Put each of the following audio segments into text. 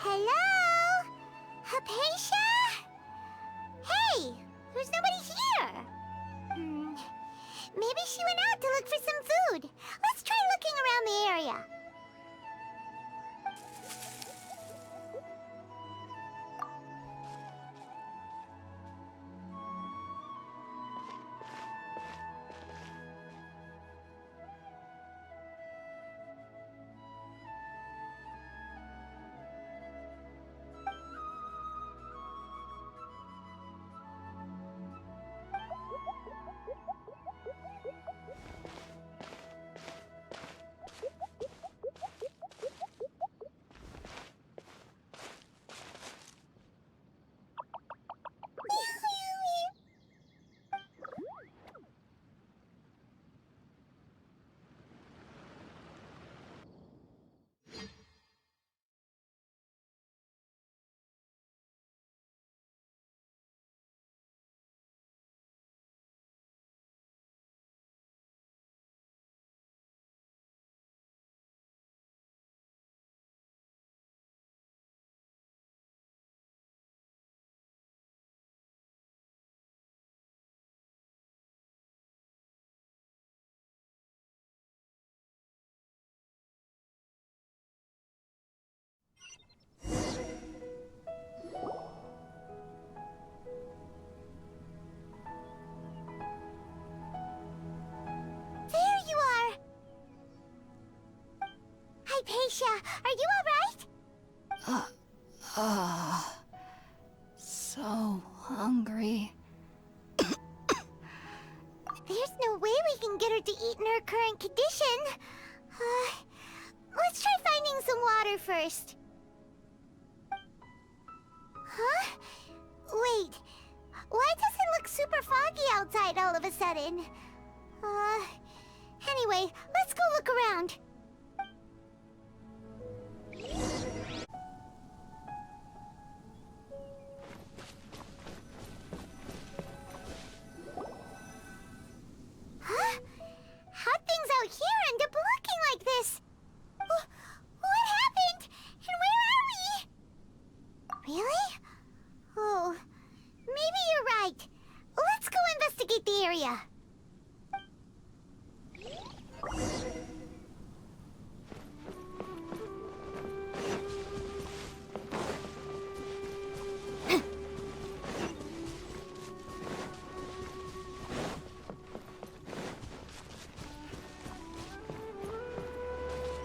Hello? Hypatia? Hey, there's nobody here. Maybe she went out to look for some food. Let's try looking around the area. Hypatia, are you alright? So hungry. There's no way we can get her to eat in her current condition. Let's try finding some water first. Huh? Wait, why does it look super foggy outside all of a sudden? Anyway, let's go look around. Huh? How'd things out here end up looking like this? What happened? And where are we? Really? Oh, maybe you're right. Let's go investigate the area.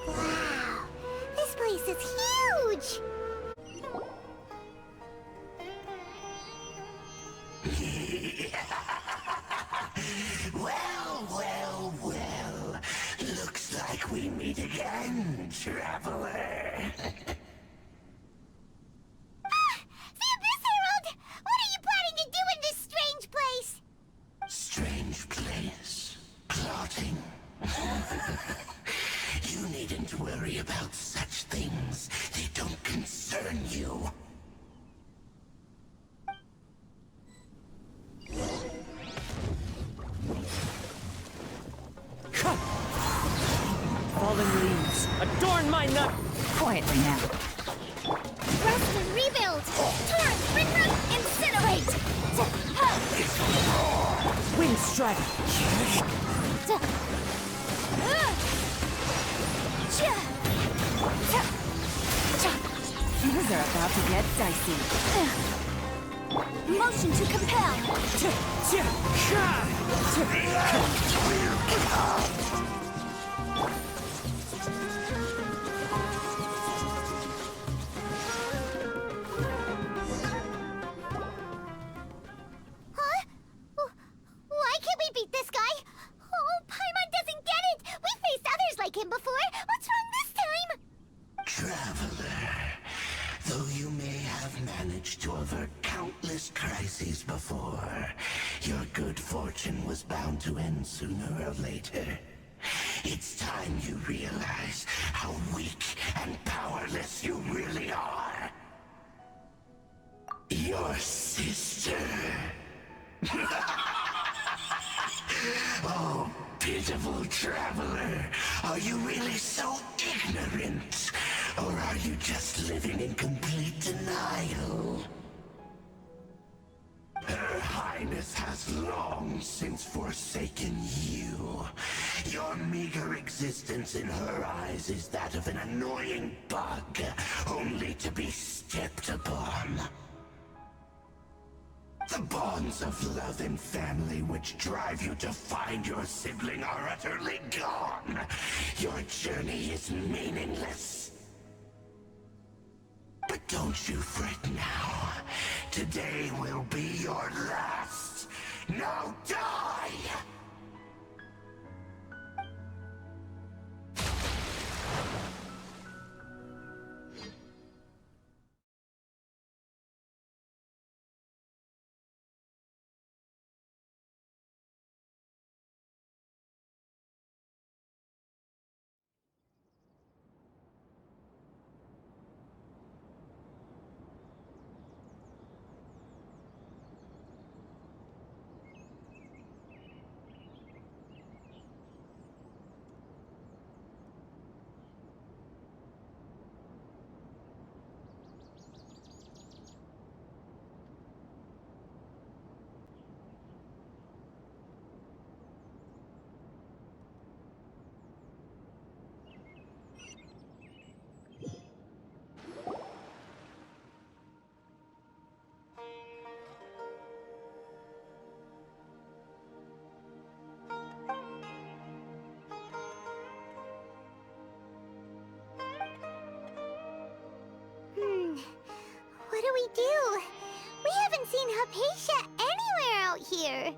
Wow, this place is huge! Well. Looks like we meet again, traveler. The Abyss Herald! What are you planning to do in this strange place? Strange place. Plotting. You needn't worry about such things. They don't concern you. Fallen leaves, adorn my nut! Quietly now. Rest and rebuild! Torrent, regroup, incinerate! Wind strike! Things are about to get dicey. Motion to compel! Huh? Why can't we beat this guy? Oh, Paimon doesn't get it! We faced others like him before! What's wrong this time? Traveler, though you may have managed to avert countless crises before, your good fortune was bound to end sooner or later. It's time you realize how weak and powerless you really are. Your sister. Oh, pitiful traveler. Are you really so ignorant? Or are you just living in complete denial? Her Highness has long since forsaken you. Your meager existence in her eyes is that of an annoying bug, only to be stepped upon. The bonds of love and family which drive you to find your sibling are utterly gone. Your journey is meaningless. But don't you fret now. Today will be your last. Now die! What do we do? We haven't seen Hypatia anywhere out here.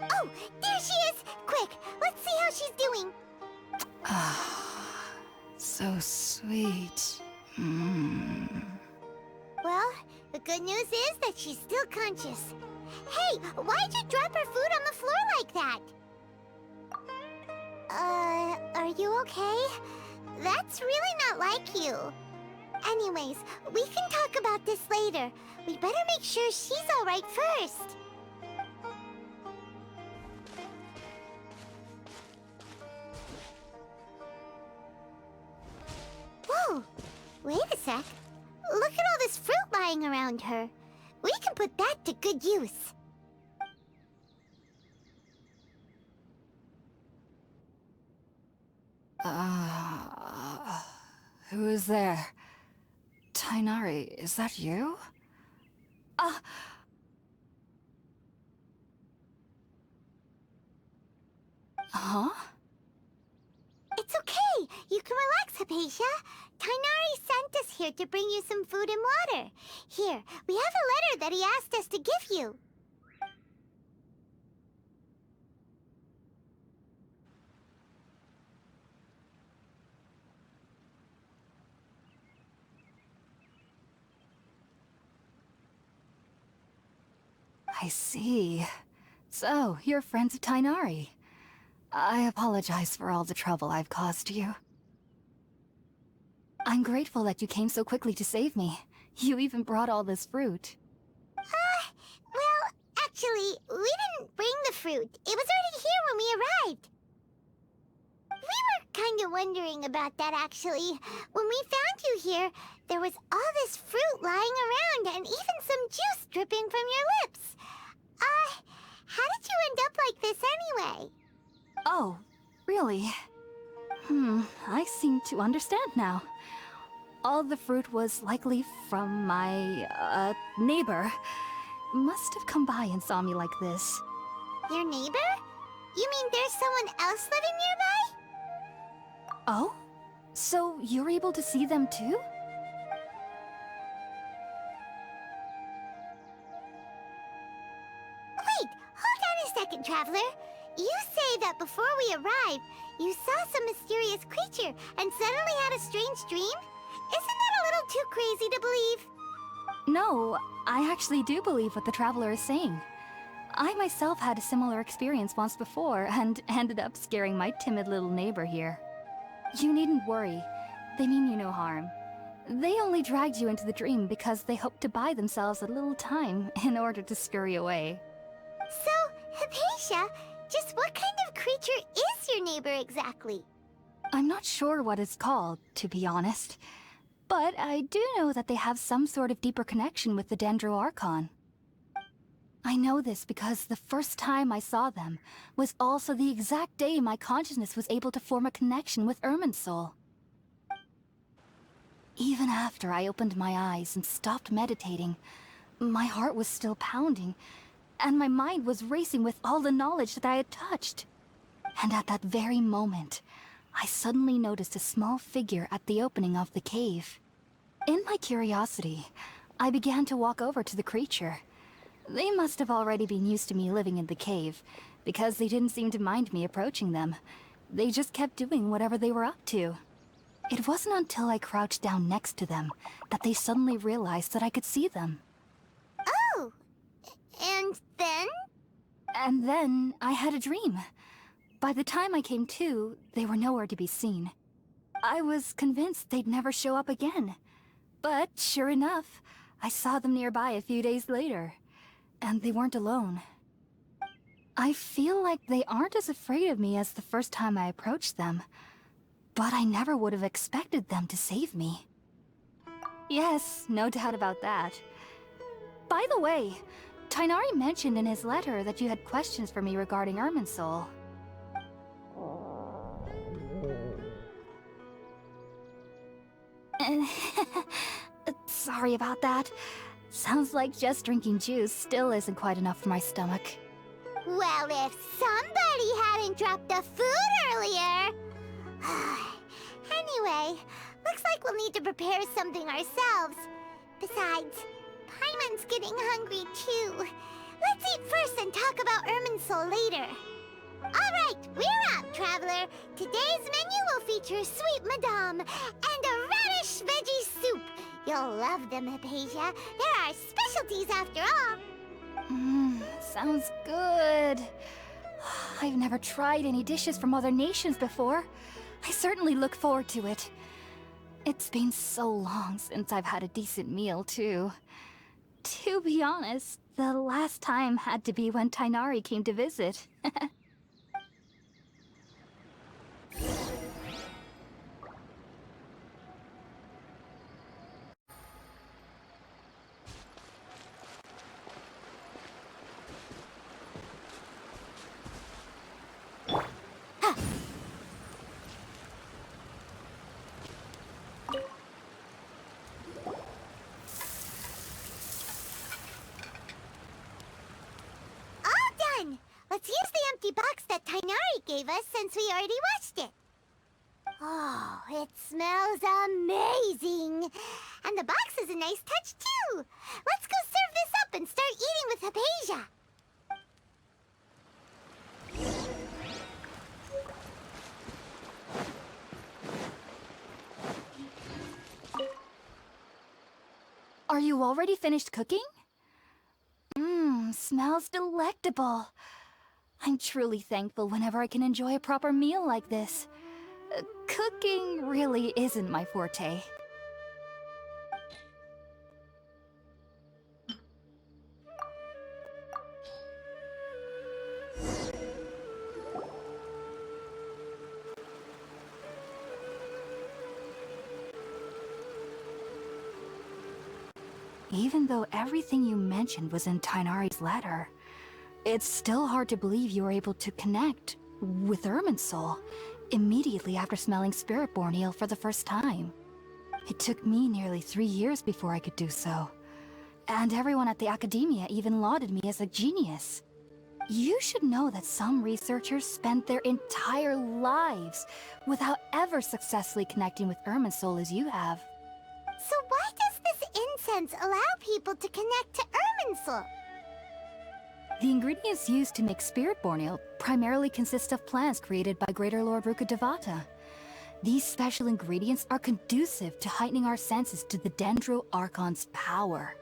Oh, there she is! Quick, let's see how she's doing. Ah, so sweet. Well, the good news is that she's still conscious. Hey, why'd you drop her food on the floor like that? Are you okay? That's really not like you. Anyways, we can talk about this later. We better make sure she's alright first. Whoa! Wait a sec. Look at all this fruit lying around her. We can put that to good use. Who is there? Tainari, is that you? Huh? It's okay. You can relax, Hypatia. Tainari sent us here to bring you some food and water. Here, we have a letter that he asked us to give you. I see. So, you're friends of Tainari. I apologize for all the trouble I've caused you. I'm grateful that you came so quickly to save me. You even brought all this fruit. Well, actually, we didn't bring the fruit. It was already here when we arrived. We were kind of wondering about that, actually. When we found you here, there was all this fruit lying around and even some juice dripping from your lips. How did you end up like this anyway? Oh, really? I seem to understand now. All the fruit was likely from my, neighbor. Must have come by and saw me like this. Your neighbor? You mean there's someone else living nearby? Oh? So you're able to see them too? Wait, hold on a second, Traveler. You say that before we arrived, you saw some mysterious creature and suddenly had a strange dream? Isn't that a little too crazy to believe? No, I actually do believe what the Traveler is saying. I myself had a similar experience once before and ended up scaring my timid little neighbor here. You needn't worry. They mean you no harm. They only dragged you into the dream because they hoped to buy themselves a little time in order to scurry away. So, Hypatia, just what kind of creature is your neighbor exactly? I'm not sure what it's called, to be honest. But I do know that they have some sort of deeper connection with the Dendro Archon. I know this because the first time I saw them was also the exact day my consciousness was able to form a connection with Irminsul. Even after I opened my eyes and stopped meditating, my heart was still pounding, and my mind was racing with all the knowledge that I had touched. And at that very moment, I suddenly noticed a small figure at the opening of the cave. In my curiosity, I began to walk over to the creature. They must have already been used to me living in the cave, because they didn't seem to mind me approaching them. They just kept doing whatever they were up to. It wasn't until I crouched down next to them that they suddenly realized that I could see them. Oh! And then? And then I had a dream. By the time I came to, they were nowhere to be seen. I was convinced they'd never show up again. But sure enough, I saw them nearby a few days later. And they weren't alone. I feel like they aren't as afraid of me as the first time I approached them. But I never would have expected them to save me. Yes, no doubt about that. By the way, Tighnari mentioned in his letter that you had questions for me regarding Irminsul. Sorry about that. Sounds like just drinking juice still isn't quite enough for my stomach. Well, if somebody hadn't dropped the food earlier... Anyway, looks like we'll need to prepare something ourselves. Besides, Paimon's getting hungry too. Let's eat first and talk about Irminsul later. Alright, we're out, Traveler. Today's menu will feature sweet madame and a radish veggie soup. You'll love them, Hypatia. They're our specialties after all. Sounds good. I've never tried any dishes from other nations before. I certainly look forward to it. It's been so long since I've had a decent meal, too. To be honest, the last time had to be when Tighnari came to visit. Let's use the empty box that Tighnari gave us since we already washed it. Oh, it smells amazing. And the box is a nice touch, too. Let's go serve this up and start eating with Hypatia. Are you already finished cooking? Smells delectable. I'm truly thankful whenever I can enjoy a proper meal like this. Cooking really isn't my forte. Even though everything you mentioned was in Tighnari's letter, it's still hard to believe you were able to connect with Irminsul immediately after smelling Spiritborn eel for the first time. It took me nearly 3 years before I could do so. And everyone at the Academia even lauded me as a genius. You should know that some researchers spent their entire lives without ever successfully connecting with Irminsul as you have. So why does this incense allow people to connect to Irminsul? The ingredients used to make Spiritborn eel primarily consist of plants created by Greater Lord Rukkhadevata. These special ingredients are conducive to heightening our senses to the Dendro Archon's power.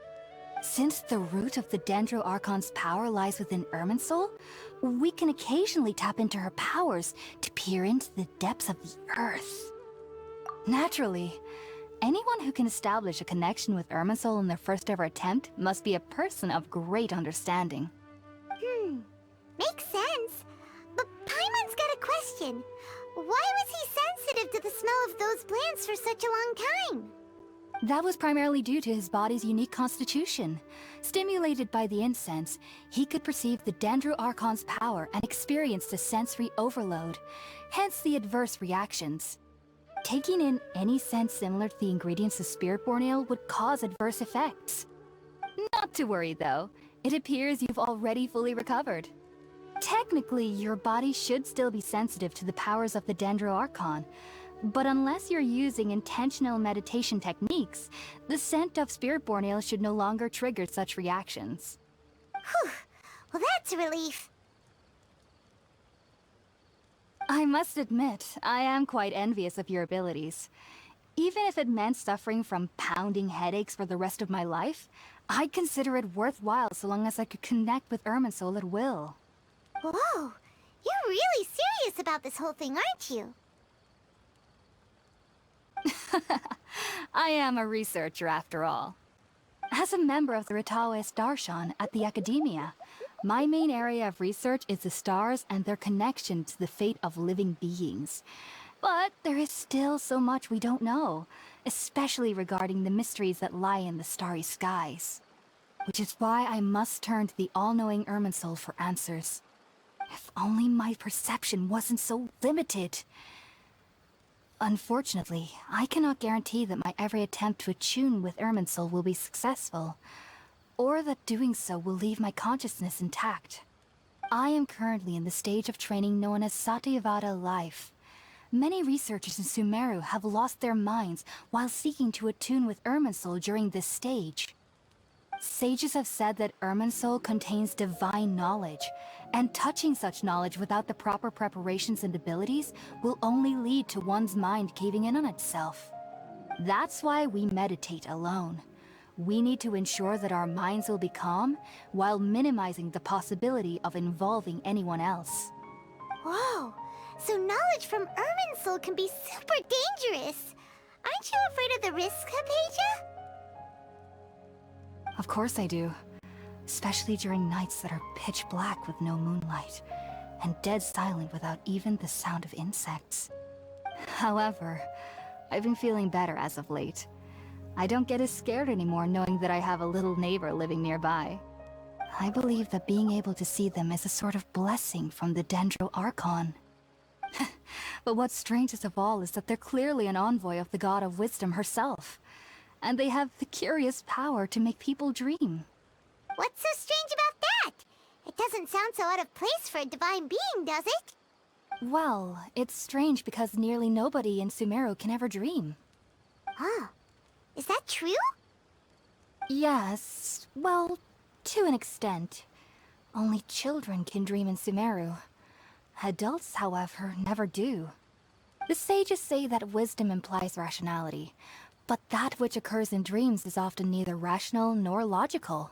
Since the root of the Dendro Archon's power lies within Irminsul, we can occasionally tap into her powers to peer into the depths of the earth. Naturally, anyone who can establish a connection with Irminsul in their first ever attempt must be a person of great understanding. Makes sense. But Paimon's got a question. Why was he sensitive to the smell of those plants for such a long time? That was primarily due to his body's unique constitution. Stimulated by the incense, he could perceive the Dendro Archon's power and experienced a sensory overload, hence the adverse reactions. Taking in any scent similar to the ingredients of Spiritborn Ale would cause adverse effects. Not to worry though, it appears you've already fully recovered. Technically, your body should still be sensitive to the powers of the Dendro Archon, but unless you're using intentional meditation techniques, the scent of Spiritborn Ale should no longer trigger such reactions. Whew. Well, that's a relief. I must admit, I am quite envious of your abilities. Even if it meant suffering from pounding headaches for the rest of my life, I'd consider it worthwhile so long as I could connect with Irminsul at will. Whoa, you're really serious about this whole thing, aren't you? I am a researcher after all. As a member of the Ritaoist Archon at the Academia, my main area of research is the stars and their connection to the fate of living beings. But there is still so much we don't know, especially regarding the mysteries that lie in the starry skies. Which is why I must turn to the all-knowing Irminsul for answers. If only my perception wasn't so limited. Unfortunately, I cannot guarantee that my every attempt to attune with Irminsul will be successful, or that doing so will leave my consciousness intact. I am currently in the stage of training known as Satyavada life. Many researchers in Sumeru have lost their minds while seeking to attune with Irminsul during this stage. Sages have said that Irminsul contains divine knowledge, and touching such knowledge without the proper preparations and abilities will only lead to one's mind caving in on itself. That's why we meditate alone. We need to ensure that our minds will be calm, while minimizing the possibility of involving anyone else. Whoa, so knowledge from Irminsul can be super dangerous. Aren't you afraid of the risks, Hypatia? Of course I do. Especially during nights that are pitch black with no moonlight, and dead silent without even the sound of insects. However, I've been feeling better as of late. I don't get as scared anymore knowing that I have a little neighbor living nearby. I believe that being able to see them is a sort of blessing from the Dendro Archon. But what's strangest of all is that they're clearly an envoy of the God of Wisdom herself. And they have the curious power to make people dream. What's so strange about that? It doesn't sound so out of place for a divine being, does it? Well, it's strange because nearly nobody in Sumeru can ever dream. Huh. Is that true? Yes, well, to an extent. Only children can dream in Sumeru. Adults, however, never do. The sages say that wisdom implies rationality, but that which occurs in dreams is often neither rational nor logical.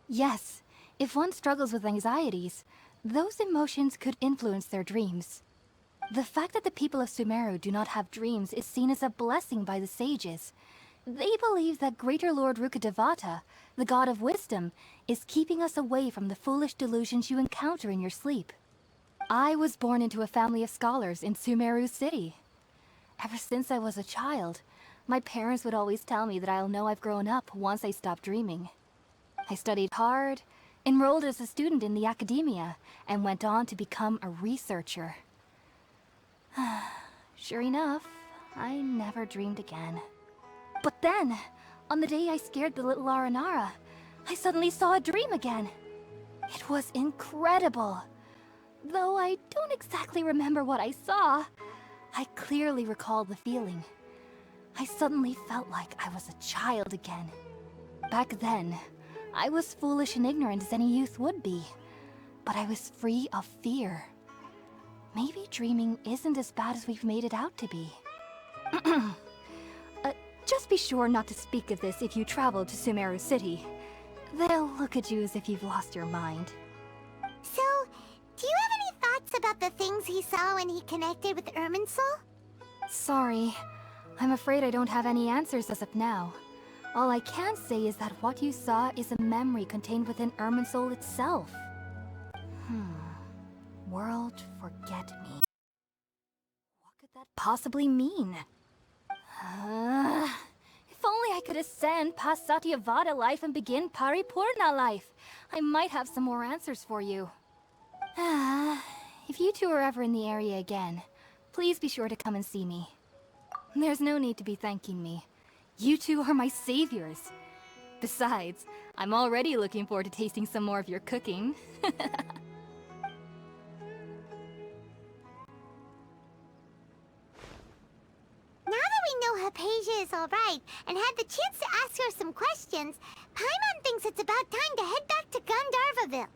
Yes, if one struggles with anxieties, those emotions could influence their dreams. The fact that the people of Sumeru do not have dreams is seen as a blessing by the sages. They believe that Greater Lord Rukkhadevata, the God of Wisdom, is keeping us away from the foolish delusions you encounter in your sleep. I was born into a family of scholars in Sumeru City. Ever since I was a child, my parents would always tell me that I'll know I've grown up once I stop dreaming. I studied hard, enrolled as a student in the Academia, and went on to become a researcher. Sure enough, I never dreamed again. But then, on the day I scared the little Aranara, I suddenly saw a dream again. It was incredible. Though I don't exactly remember what I saw, I clearly recall the feeling. I suddenly felt like I was a child again. Back then, I was foolish and ignorant as any youth would be, but I was free of fear. Maybe dreaming isn't as bad as we've made it out to be. Just be sure not to speak of this if you travel to Sumeru City. They'll look at you as if you've lost your mind. So, do you have any thoughts about the things he saw when he connected with Irminsul? Sorry. I'm afraid I don't have any answers as of now. All I can say is that what you saw is a memory contained within Irminsul itself. World forget me. What could that possibly mean? If only I could ascend past Satyavada life and begin Paripurna life. I might have some more answers for you. If you two are ever in the area again, please be sure to come and see me. There's no need to be thanking me. You two are my saviors. Besides, I'm already looking forward to tasting some more of your cooking. Now that we know Hypatia is alright and had the chance to ask her some questions, Paimon thinks it's about time to head back to Gandharvaville.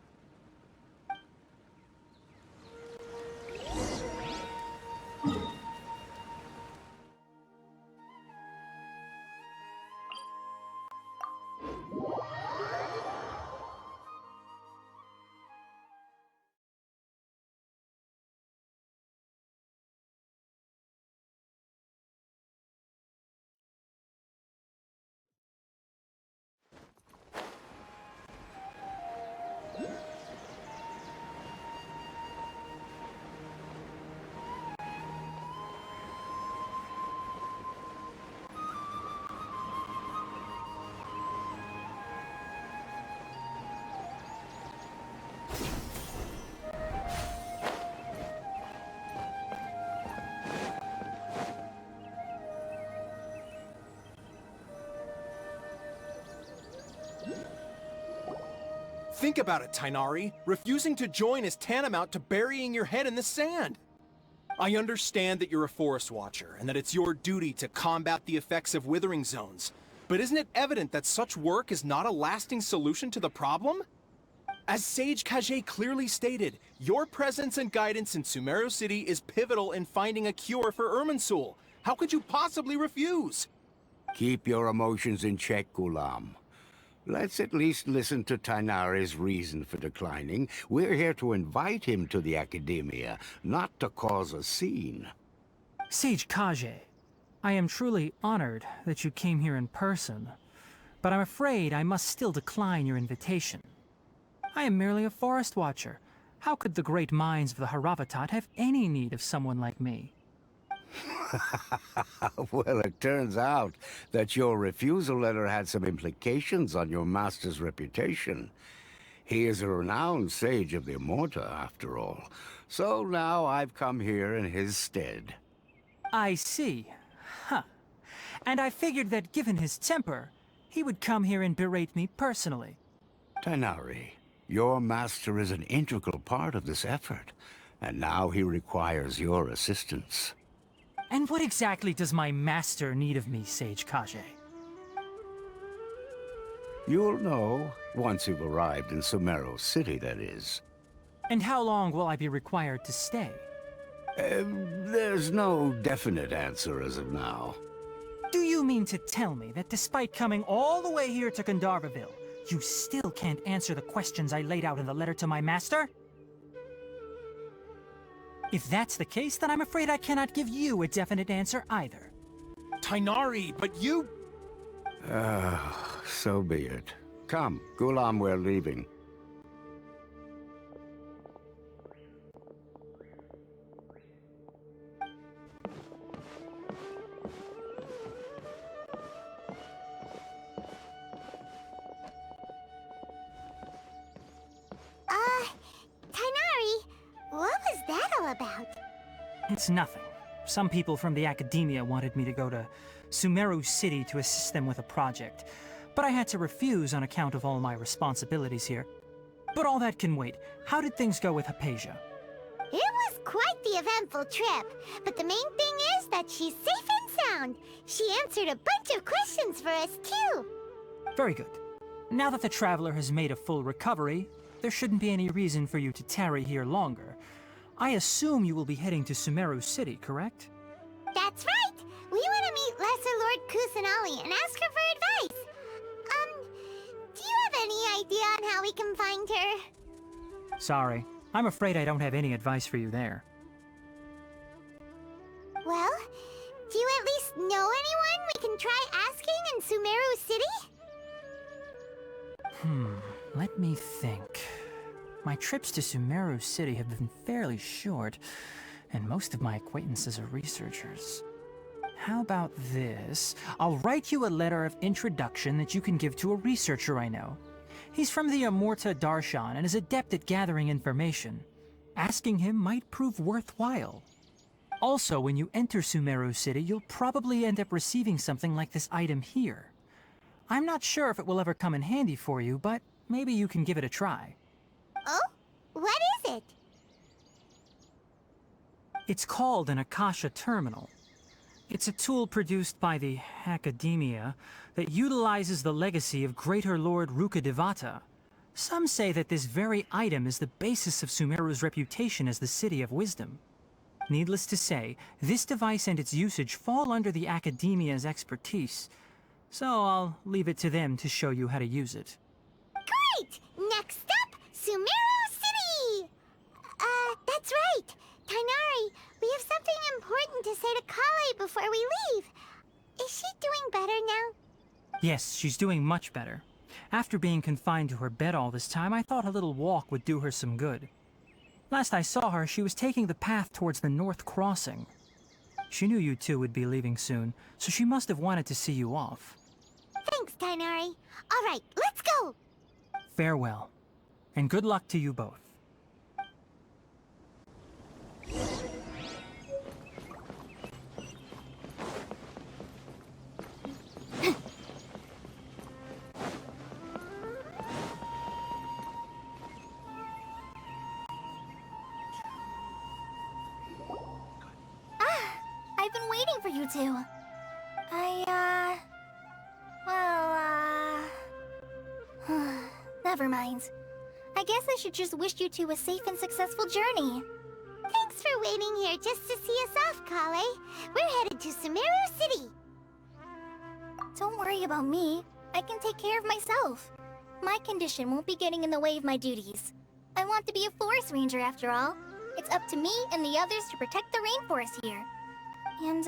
Think about it, Tainari. Refusing to join is tantamount to burying your head in the sand. I understand that you're a forest watcher, and that it's your duty to combat the effects of withering zones. But isn't it evident that such work is not a lasting solution to the problem? As Sage Kage clearly stated, your presence and guidance in Sumeru City is pivotal in finding a cure for Irminsul. How could you possibly refuse? Keep your emotions in check, Gulam. Let's at least listen to Tainari's reason for declining. We're here to invite him to the Academia, not to cause a scene. Sage Kage, I am truly honored that you came here in person, but I'm afraid I must still decline your invitation. I am merely a forest watcher. How could the great minds of the Haravatat have any need of someone like me? Well, it turns out that your refusal letter had some implications on your master's reputation. He is a renowned sage of the Immorta, after all. So now I've come here in his stead. I see. Huh. And I figured that given his temper, he would come here and berate me personally. Tainari, your master is an integral part of this effort, and now he requires your assistance. And what exactly does my master need of me, Sage Kage? You'll know, once you've arrived in Sumeru City, that is. And how long will I be required to stay? There's no definite answer as of now. Do you mean to tell me that despite coming all the way here to Gandharvaville, you still can't answer the questions I laid out in the letter to my master? If that's the case, then I'm afraid I cannot give you a definite answer either. Tainari, but you... So be it. Come, Gulam, we're leaving. Tainari, what was that all about? It's nothing. Some people from the Academia wanted me to go to Sumeru City to assist them with a project, but I had to refuse on account of all my responsibilities here. But all that can wait. How did things go with Hypatia? It was quite the eventful trip, but the main thing is that she's safe and sound. She answered a bunch of questions for us, too. Very good. Now that the Traveler has made a full recovery, there shouldn't be any reason for you to tarry here longer. I assume you will be heading to Sumeru City, correct? That's right! We want to meet Lesser Lord Kusanali and ask her for advice. Do you have any idea on how we can find her? Sorry. I'm afraid I don't have any advice for you there. Well, do you at least know anyone we can try asking in Sumeru City? Let me think. My trips to Sumeru City have been fairly short, and most of my acquaintances are researchers. how about this? I'll write you a letter of introduction that you can give to a researcher I know. He's from the Amorta Darshan and is adept at gathering information. Asking him might prove worthwhile. Also, when you enter Sumeru City, you'll probably end up receiving something like this item here. I'm not sure if it will ever come in handy for you, but maybe you can give it a try. Oh? What is it? It's called an Akasha Terminal. It's a tool produced by the Academia that utilizes the legacy of Greater Lord Rukkhadevata. Some say that this very item is the basis of Sumeru's reputation as the City of Wisdom. Needless to say, this device and its usage fall under the Academia's expertise, so I'll leave it to them to show you how to use it. Great! Next up, Sumeru City! That's right! Tainari, we have something important to say to Kale before we leave. Is she doing better now? Yes, she's doing much better. After being confined to her bed all this time, I thought a little walk would do her some good. Last I saw her, she was taking the path towards the North Crossing. She knew you two would be leaving soon, so she must have wanted to see you off. Thanks, Tainari. All right, let's go! Farewell, and good luck to you both. I've been waiting for you two. Never mind. I guess I should just wish you two a safe and successful journey. Thanks for waiting here just to see us off, Kale. We're headed to Sumeru City. Don't worry about me. I can take care of myself. My condition won't be getting in the way of my duties. I want to be a forest ranger after all. It's up to me and the others to protect the rainforest here. And,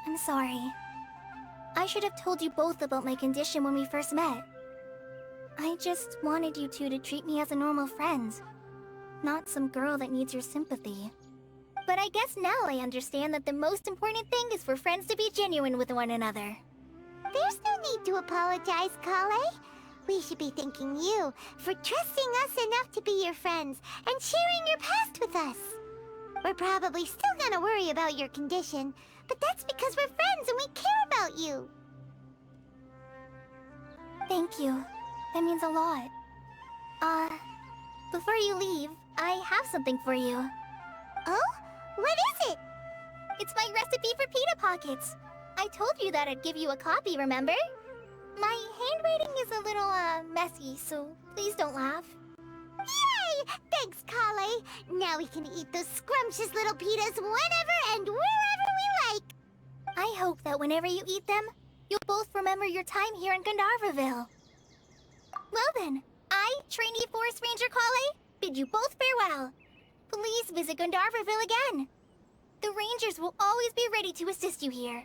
I'm sorry. I should have told you both about my condition when we first met. I just wanted you two to treat me as a normal friend, not some girl that needs your sympathy. But I guess now I understand that the most important thing is for friends to be genuine with one another. There's no need to apologize, Kale. We should be thanking you for trusting us enough to be your friends and sharing your past with us. We're probably still gonna worry about your condition, but that's because we're friends and we care about you. Thank you. That means a lot. Before you leave, I have something for you. Oh? What is it? It's my recipe for pita pockets. I told you that I'd give you a copy, remember? My handwriting is a little, messy, so please don't laugh. Yay! Thanks, Kale. Now we can eat those scrumptious little pitas whenever and wherever we like. I hope that whenever you eat them, you'll both remember your time here in Gandharvaville. Well then, I, trainee Forest Ranger Kale, bid you both farewell. Please visit Gandharvaville again. The Rangers will always be ready to assist you here.